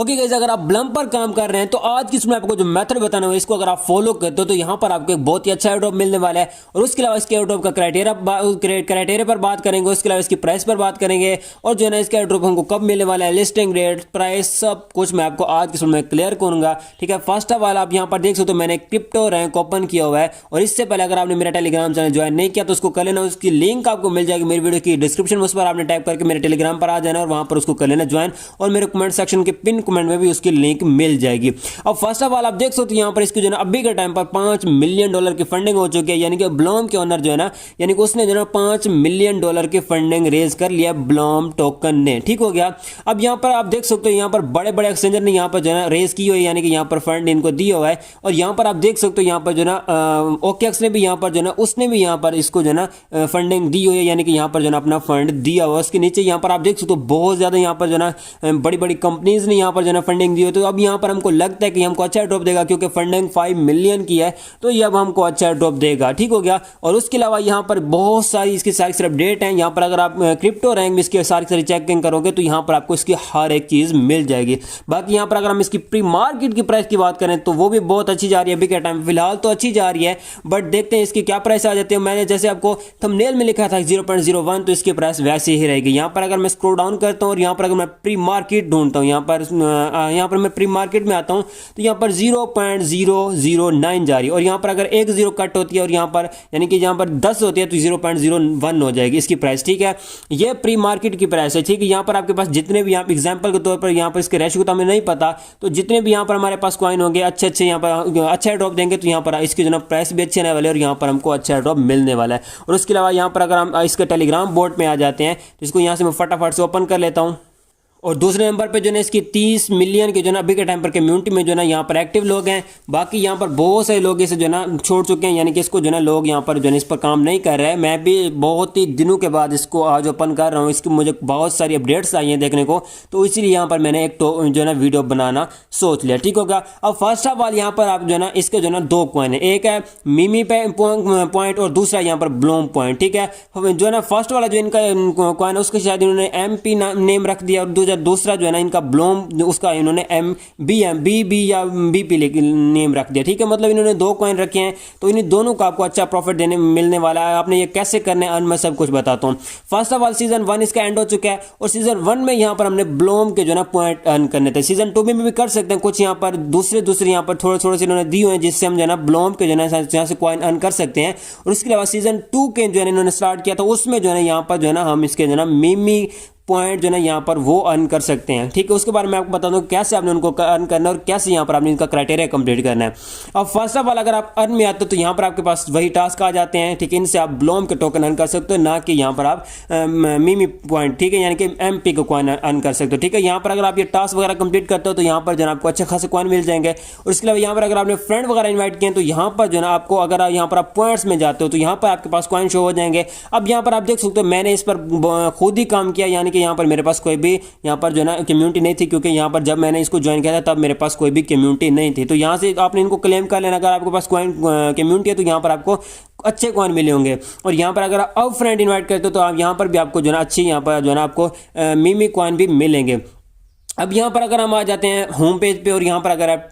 Okay guys, अगर आप Blum पर काम कर रहे हैं तो आज की इसमें आपको जो मेथड बताना है इसको अगर आप फॉलो करते हो तो यहाँ पर आपको एक बहुत ही अच्छा एयरड्रॉप मिलने वाला है। और उसके अलावा इसके एयरड्रॉप का क्राइटेरिया पर बात करेंगे, उसके अलावा इसकी प्राइस पर बात करेंगे और जो है ना इसका एयरड्रॉप हमको कब मिलने वाला है, लिस्टिंग रेट, प्राइस, सब कुछ मैं आपको आज की इसमें में क्लियर करूंगा। ठीक है, फर्स्ट ऑफ ऑल आप यहाँ पर देख सकते हो मैंने क्रिप्टो रैंक ओपन किया हुआ है और इससे पहले अगर आपने मेरा टेलीग्राम चैनल ज्वाइन नहीं किया तो उसको कर लेना। उसकी लिंक आपको मिल जाएगी मेरी वीडियो की डिस्क्रिप्शन में, उस पर आपने टाइप करके मेरे टेलीग्राम पर आ जाना और वहां पर उसको कर लेना ज्वाइन और मेरे कमेंट सेक्शन के पिन कमेंट में भी उसकी लिंक मिल जाएगी। अब फर्स्ट ऑफ ऑल आप देख सकते हो यहाँ पर इसको जो है ना अभी के टाइम पर $5 मिलियन की फंडिंग हो चुकी है, यानी कि ब्लॉम के ओनर जो है ना, यानी कि उसने जो है $5 मिलियन की फंडिंग रेज कर लिया ब्लॉम टोकन ने। ठीक हो गया। अब यहाँ पर आप देख सकते हो यहाँ पर बड़े बड़े एक्सचेंजर ने यहाँ पर जो है ना रेज की हुई है, यानी कि यहाँ पर फंड इनको दिया हुआ है। और यहाँ पर आप देख सकते हो यहाँ पर जो है ना ओकेएक्स ने भी यहाँ पर जो है ना उसने भी यहाँ पर इसको जो है ना फंडिंग दी हुई है, यानी कि यहाँ पर जो है ना अपना फंड दिया हुआ है। उसके नीचे यहाँ पर आप देख सकते हो बहुत ज्यादा यहाँ पर जो है ना बड़ी बड़ी कंपनीज ने यहाँ पर जो है ना फंडिंग दी हुई है। तो अब यहाँ पर हमको लगता है कि हमको अच्छा ड्रॉप देगा क्योंकि फंडिंग 5 मिलियन की है, तो ये अब हमको अच्छा ड्रॉप देगा। ठीक हो गया। और उसके अलावा यहाँ पर बहुत सारी इसकी सारी सिर्फ अपडेट है। यहाँ पर अगर आप क्रिप्टो रैंक में इसकी सारी चेकिंग करोगे तो यहाँ पर आपको इसकी हर एक चीज मिल जाएगी। बाकी यहाँ पर अगर हम इसकी प्री मार्केट की प्राइस की बात करें तो वो भी बहुत अच्छी जा रही है अभी के टाइम, फिलहाल तो अच्छी जा रही है, बट देखते हैं इसकी क्या प्राइस आ जाती है। मैंने जैसे आपको थंबनेल में लिखा था 0.01, तो इसकी प्राइस वैसे ही रहेगी। यहाँ पर अगर मैं स्क्रॉल डाउन करता हूँ और यहाँ पर अगर मैं प्री मार्केट ढूंढता हूँ, यहाँ पर मैं प्री मार्केट में आता हूँ तो यहाँ पर 0.009 जा रही है। और यहाँ पर अगर एक जीरो कट होती है और यहाँ पर यानी कि यहाँ पर 10 होती है तो 0.01 हो जाएगी इसकी प्राइस। ठीक है, ये प्री मार्केट की प्राइस है। ठीक है, यहाँ पर आपके पास जितने भी, यहाँ एग्जांपल के तौर पर यहाँ पर इसके रेशियो तो हमें नहीं पता, तो जितने भी यहाँ पर हमारे पास कॉइन होंगे अच्छे यहाँ पर अच्छा ड्रॉप देंगे तो यहाँ पर इसकी जो ना प्राइस भी अच्छी आने वाली है और यहाँ पर हमको अच्छा ड्रॉप मिलने वाला है। और उसके अलावा यहाँ पर अगर हम इसके टेलीग्राम बोर्ड में आ जाते हैं तो इसको यहाँ से मैं फटाफट से ओपन कर लेता हूँ। और दूसरे नंबर पे जो है इसकी 30 मिलियन के जो ना अभी के टाइम पर कम्युनिटी में जो ना यहाँ पर एक्टिव लोग हैं। बाकी यहाँ पर बहुत सारे लोग इसे जो ना छोड़ चुके हैं, यानी कि इसको जो ना लोग यहाँ पर जो है इस पर काम नहीं कर रहे हैं। मैं भी बहुत ही दिनों के बाद इसको आज ओपन कर रहा हूँ, इसकी मुझे बहुत सारी अपडेट्स आई हैं देखने को, तो इसीलिए यहाँ पर मैंने एक तो जो है ना वीडियो बनाना सोच लिया। ठीक होगा। अब फर्स्ट ऑफ ऑल यहाँ पर आप जो है ना इसके जो ना दो कॉइन है, एक है मिमी पॉइंट और दूसरा यहाँ पर ब्लूम पॉइंट। ठीक है, जो है ना फर्स्ट वाला जो इनका कॉइन है उसके शायद इन्होंने MP नेम रख दिया और दूसरा जो है ना इनका ब्लूम उसका इन्होंने BB या BP नेम रख दिया। ठीक है, मतलब इन्होंने दो कॉइन रखे हैं, तो इन्हीं दोनों का आपको अच्छा प्रॉफिट देने मिलने वाला है। आपने ये कैसे करने अर्न मैं सब कुछ बताता हूँ। फर्स्ट ऑफ ऑल सीजन 1 इसका एंड हो चुका है और सीजन 1 में यहाँ पर हमने ब्लूम के जो ना पॉइंट अर्न करने थे। सीजन 2 में भी कर सकते हैं, कुछ यहाँ पर दूसरे यहाँ पर थोड़े से इन्होंने दिए हुए हैं जिससे हम जो है ना ब्लूम के जो है यहाँ से कॉइन अर्न कर सकते हैं। और उसके अलावा सीजन 2 के जो है इन्होंने स्टार्ट किया था उसमें जो है यहाँ पर जो है ना हम इसके जो है ना मिमी पॉइंट जो है ना यहाँ पर वो अर्न कर सकते हैं। ठीक है, उसके बारे में आपको बता दूं कैसे आपने उनको अर्न करना है और कैसे यहाँ पर आपने इनका क्राइटेरिया कंप्लीट करना है। अब फर्स्ट ऑफ ऑल अगर आप अर्न में आते हो तो यहाँ पर आपके पास वही टास्क आ जाते हैं। ठीक है, इनसे आप ब्लूम के टोकन अर्न कर सकते हो, ना कि यहाँ पर आप मिमी पॉइंट, ठीक है, यानी कि MP को कॉइन अर्न कर सकते हो। ठीक है, यहाँ पर अगर आप ये टास्क वगैरह कंप्लीट करते हो तो यहाँ पर जो है आपको अच्छे खासे कॉइन मिल जाएंगे। और इसके अलावा यहाँ पर अगर आपने फ्रेंड वगैरह इन्वाइट किए तो यहाँ पर जो है आपको अगर यहाँ पर आप पॉइंट्स में जाते हो तो यहाँ पर आपके पास कॉइन शो हो जाएंगे। अब यहाँ पर आप देख सकते हो मैंने इस पर खुद ही काम किया, यानी कि यहाँ पर मेरे पास कोई भी यहाँ पर जो है ना कम्युनिटी नहीं थी, क्योंकि यहाँ पर जब मैंने इसको ज्वाइन किया था तब मेरे पास कोई भी कम्युनिटी नहीं थी। तो यहाँ से आपने इनको क्लेम कर लेना। अगर आपके पास कम्युनिटी है तो यहाँ पर आपको अच्छे कॉइन मिले होंगे। और यहाँ पर अगर आप फ्रेंड इनवाइट करते हो तो आप यहाँ पर भी आपको जो है ना अच्छी यहाँ पर जो है ना आपको मिमी कॉइन भी मिलेंगे। अब यहाँ पर अगर हम आ जाते हैं होम पेज पे और यहाँ पर अगर आप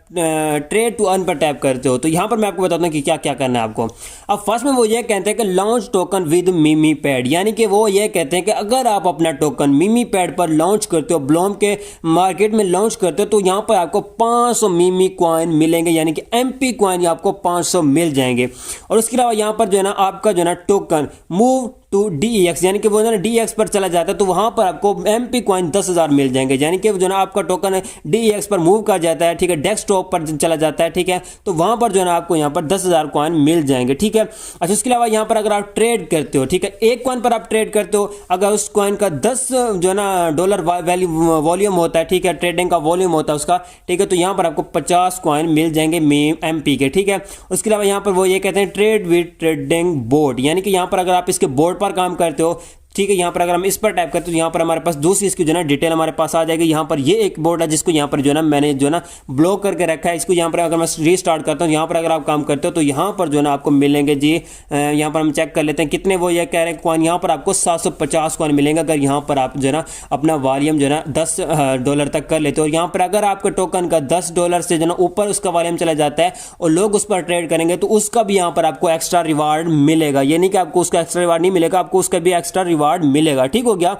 ट्रेड टू अर्न पर टैप करते हो तो यहाँ पर मैं आपको बताता हूँ कि क्या क्या करना है आपको। अब फर्स्ट में वो ये कहते हैं कि लॉन्च टोकन विद मिमी पैड, यानी कि वो ये कहते हैं कि अगर आप अपना टोकन मिमी पैड पर लॉन्च करते हो, ब्लूम के मार्केट में लॉन्च करते हो, तो यहाँ पर आपको 500 मिमी कॉइन मिलेंगे, यानी कि MP कॉइन आपको 500 मिल जाएंगे। और उसके अलावा यहाँ पर जो है ना आपका जो है ना टोकन मूव टू DEX, यानी कि वो ना DEX पर चला जाता है तो वहां पर आपको MP कॉइन 10,000 मिल जाएंगे, यानी कि जो ना आपका टोकन DEX पर मूव कर जाता है। ठीक है, डेस्कटॉप पर चला जाता है। ठीक है, तो वहां पर जो है ना आपको यहाँ पर 10,000 कॉइन मिल जाएंगे। ठीक है, अच्छा उसके अलावा यहाँ पर अगर आप ट्रेड करते हो, ठीक है, एक कॉइन पर आप ट्रेड करते हो, अगर उस कॉइन का 10 जो है ना डॉलर वैल्यू वॉल्यूम होता है, ठीक है, ट्रेडिंग का वॉल्यूम होता है उसका, ठीक है, तो यहाँ पर आपको 50 कॉइन मिल जाएंगे MP के। ठीक है, उसके अलावा यहाँ पर वो ये कहते हैं ट्रेड विद ट्रेडिंग बोर्ड, यानी कि यहाँ पर अगर आप इसके बोर्ड पर काम करते हो, ठीक है। यहाँ पर अगर हम इस पर टाइप करते हैं तो यहाँ पर हमारे पास दूसरी इसकी जो है डिटेल हमारे पास आ जाएगी। यहाँ पर ये एक बोर्ड है जिसको यहाँ पर जो है मैंने जो है ब्लॉक करके रखा है। इसको यहाँ पर अगर मैं रीस्टार्ट करता हूँ, यहाँ पर अगर आप काम करते हो तो यहाँ पर जो है आपको मिलेंगे जी, यहाँ पर हम चेक कर लेते हैं कितने वो ये कह रहे हैं कॉइन। यहाँ पर आपको 750 कॉइन मिलेंगे अगर यहाँ पर आप जो है अपना वॉल्यूम जो है $10 तक कर लेते हो। और यहाँ पर अगर आपके टोकन का $10 से जो है ऊपर उसका वॉल्यूम चला जाता है और लोग उस पर ट्रेड करेंगे तो उसका भी यहाँ पर आपको एक्स्ट्रा रिवार्ड मिलेगा। ये नहीं कि आपको उसका एक्स्ट्रा रिवार्ड नहीं मिलेगा, आपको उसका भी एक्स्ट्रा रिवार्ड मिलेगा। ठीक हो गया।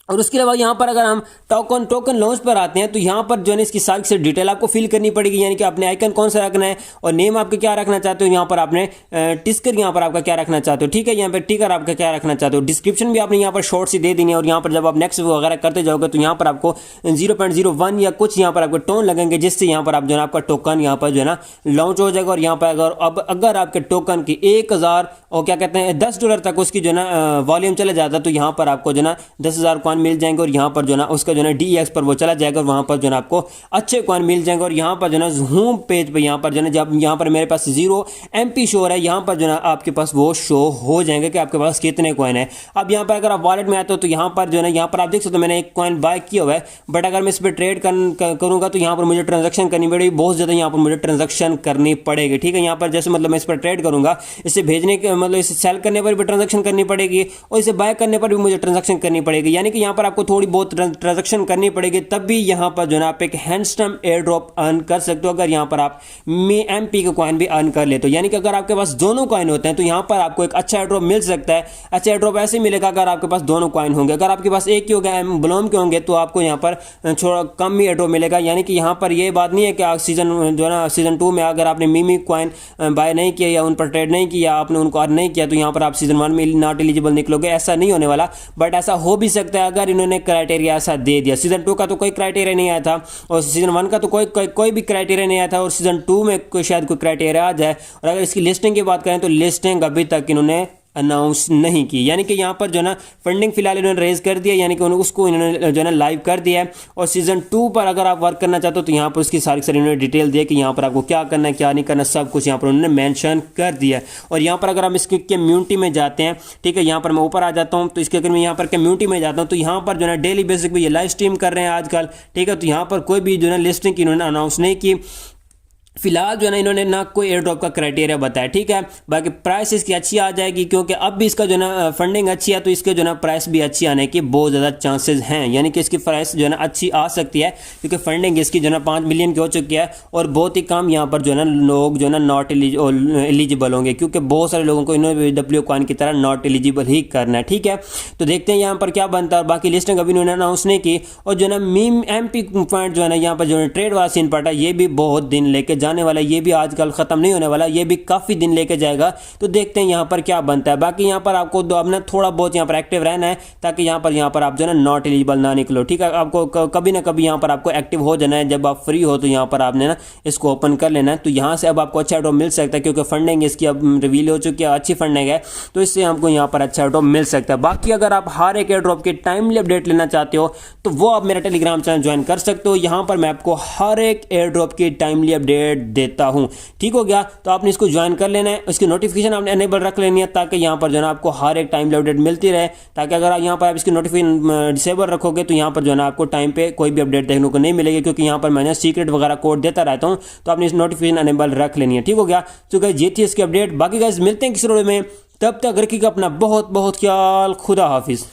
और उसके अलावा यहाँ पर अगर हम टोकन लॉन्च पर आते हैं तो यहाँ पर जो है इसकी सारी से डिटेल आपको फिल करनी पड़ेगी, यानी कि आपने आइकन कौन सा रखना है और नेम आपके क्या रखना चाहते हो। यहाँ पर आपने टिस्कर यहाँ पर आपका क्या रखना चाहते हो, ठीक है। यहाँ पर टिकर आपका क्या रखना चाहते हो, डिस्क्रिप्शन भी आपने यहाँ पर शॉर्ट सी दे देनी है। और यहाँ पर जब आप नेक्स्ट वगैरह करते जाओगे तो यहाँ पर आपको 0.01 या कुछ यहाँ पर आपको टोन लगेंगे, जिससे यहाँ पर आप जो है आपका टोकन यहाँ पर जो है ना लॉन्च हो जाएगा। और यहाँ पर अगर आपके टोकन की 1000 और क्या कहते हैं $10 तक उसकी जो है ना वॉल्यूम चला जाता तो यहाँ पर आपको जो है ना 10,000 कॉइन मिल जाएंगे। और यहाँ पर जो है ना उसका जो है DX पर वो चला जाएगा और वहाँ पर जो है आपको अच्छे कॉइन मिल जाएंगे। और यहाँ पर जो है होम पेज पे यहाँ पर जो है जब यहाँ पर मेरे पास 0 MP शो हो रहा है, यहाँ पर जो है आपके पास वो शो हो जाएंगे कि आपके पास कितने कॉइन है। अब यहाँ पर अगर आप वॉलेट में आते हो तो यहाँ पर जो है यहाँ पर आप देख सकते हो मैंने एक कॉइन बाय किया हुआ है, बट अगर मैं इस पर ट्रेड करूँगा तो यहाँ पर मुझे ट्रांजेक्शन करनी पड़ेगी, बहुत ज़्यादा यहाँ पर मुझे ट्रांजेक्शन करनी पड़ेगी। ठीक है। यहाँ पर जैसे मतलब मैं इस पर ट्रेड करूँगा, इसे भेजने के मतलब इसे सेल करने पर भी ट्रांजेक्शन करनी पड़ेगी और इसे बाय करने पर भी मुझे ट्रांजेक्शन करनी पड़ेगी, यानी कि यहाँ पर आपको थोड़ी बहुत ट्रांजेक्शन करनी पड़ेगी, तब भी यहाँ पर जो है आप एक हैंडस्टम एयर ड्रॉप अर्न कर सकते हो। अगर यहाँ पर आप MP का कॉइन भी अर्न कर लेते हो, यानी कि अगर आपके पास दोनों कॉइन होते हैं तो यहाँ पर आपको एक अच्छा एयर ड्रॉप मिल सकता है। अच्छा एयर ड्रॉप ऐसे मिलेगा अगर आपके पास दोनों कॉइन होंगे। अगर आपके पास एक ही होगा ब्लोम के होंगे तो आपको यहाँ पर थोड़ा कम ही एयर ड्रॉप मिलेगा। यानी कि यहाँ पर ये बात नहीं है कि सीजन जो है ना सीजन 2 में अगर आपने मीमी कॉइन बाय नहीं किया या उन पर ट्रेड नहीं किया, आपने उनको अर्न नहीं किया तो यहाँ पर आप सीजन 1 में नॉट एलिजिबल निकलोगे। ऐसा नहीं होने वाला, बट ऐसा हो भी सकता है अगर इन्होंने क्राइटेरिया ऐसा दे दिया। सीजन 2 का तो कोई क्राइटेरिया नहीं आया था और सीजन 1 का तो कोई भी क्राइटेरिया नहीं आया था और सीजन 2 में शायद कोई क्राइटेरिया आ जाए। और अगर इसकी लिस्टिंग की बात करें तो लिस्टिंग अभी तक इन्होंने अनाउंस नहीं की, यानी कि यहाँ पर जो है ना फंडिंग फिलहाल इन्होंने रेज कर दिया, यानी कि उसको इन्होंने जो है ना लाइव कर दिया है। और सीजन 2 पर अगर आप वर्क करना चाहते हो तो यहाँ पर उसकी सारी इन्होंने डिटेल दिया कि यहाँ पर आपको क्या करना है क्या नहीं करना, सब कुछ यहाँ पर उन्होंने मेंशन कर दिया है। और यहाँ पर अगर हम इसकी कम्युनिटी में जाते हैं, ठीक है, यहाँ पर मैं ऊपर आ जाता हूँ तो इसके अगर मैं यहाँ पर कम्युनिटी में जाता हूँ तो यहाँ पर जो है डेली बेसिक पे ये लाइव स्ट्रीम कर रहे हैं आजकल, ठीक है। तो यहाँ पर कोई भी जो है लिस्टिंग की इन्होंने अनाउंस नहीं की फिलहाल जो है ना इन्होंने ना कोई एयर ड्रॉप का क्राइटेरिया बताया, ठीक है। बाकी प्राइस इसकी अच्छी आ जाएगी क्योंकि अब भी इसका जो है ना फंडिंग अच्छी है तो इसके जो है ना प्राइस भी अच्छी आने की बहुत ज़्यादा चांसेस हैं, यानी कि इसकी प्राइस जो है ना अच्छी आ सकती है क्योंकि फंडिंग इसकी जो है ना 5 मिलियन की हो चुकी है। और बहुत ही कम यहाँ पर जो है ना लोग जो है ना नॉट एलिजिबल होंगे क्योंकि बहुत सारे लोगों को इन्होंने W कॉइन की तरह नॉट एलिजिबल ही करना है, ठीक है। तो देखते हैं यहाँ पर क्या बनता है। और बाकी लिस्टिंग अभी इन्होंने अनाउंस नहीं की। और जो है ना मीम MP पॉइंट जो है ना यहाँ पर जो है ट्रेड वाला सीन पड़ा, ये भी बहुत दिन लेके जाने वाला है, ये भी आजकल खत्म नहीं होने वाला, ये भी काफी दिन लेके जाएगा। तो देखते हैं यहाँ पर क्या बनता है। बाकी यहाँ पर आपको अपना थोड़ा बहुत यहाँ पर एक्टिव रहना है ताकि यहाँ पर आप जो है ना नॉट एलिजिबल ना निकलो, ठीक है। आपको कभी ना कभी यहाँ पर आपको एक्टिव हो जाना है, जब आप फ्री हो तो यहाँ पर आपने ना इसको ओपन कर लेना है। तो यहाँ से अब आपको अच्छा ड्रॉप मिल सकता है क्योंकि फंडिंग इसकी अब रिवील हो चुकी है, अच्छी फंडिंग है, तो इससे हमको यहाँ पर अच्छा ड्रॉप मिल सकता है। बाकी अगर आप हर एक एयर ड्रॉप की टाइमली अपडेट लेना चाहते हो तो वो आप मेरा टेलीग्राम चैनल ज्वाइन कर सकते हो। यहाँ पर मैं आपको हर एक एयर ड्रॉप की टाइमली अपडेट देता हूँ, ठीक हो गया। तो आपने इसको ज्वाइन कर लेना है, उसकी नोटिफिकेशन आपने एनेबल रख लेनी है ताकि यहाँ पर जो है आपको हर एक टाइम अपडेट मिलती रहे। ताकि अगर आप यहाँ पर आप इसकी नोटिफिकेशन डिसेबल रखोगे तो यहाँ पर जो है आपको टाइम पे कोई भी अपडेट देखने को नहीं मिलेगी क्योंकि यहाँ पर मैंने सीक्रेट वगैरह कोड देता रहता हूँ, तो आपने इस नोटिफिकेशन एनेबल रख लेनी है, ठीक हो गया। तो गाइस ये थी इसकी अपडेट। बाकी गाइस मिलते हैं किसी वीडियो में, तब तक रखिएगा अपना बहुत बहुत ख्याल। खुदा हाफिज़।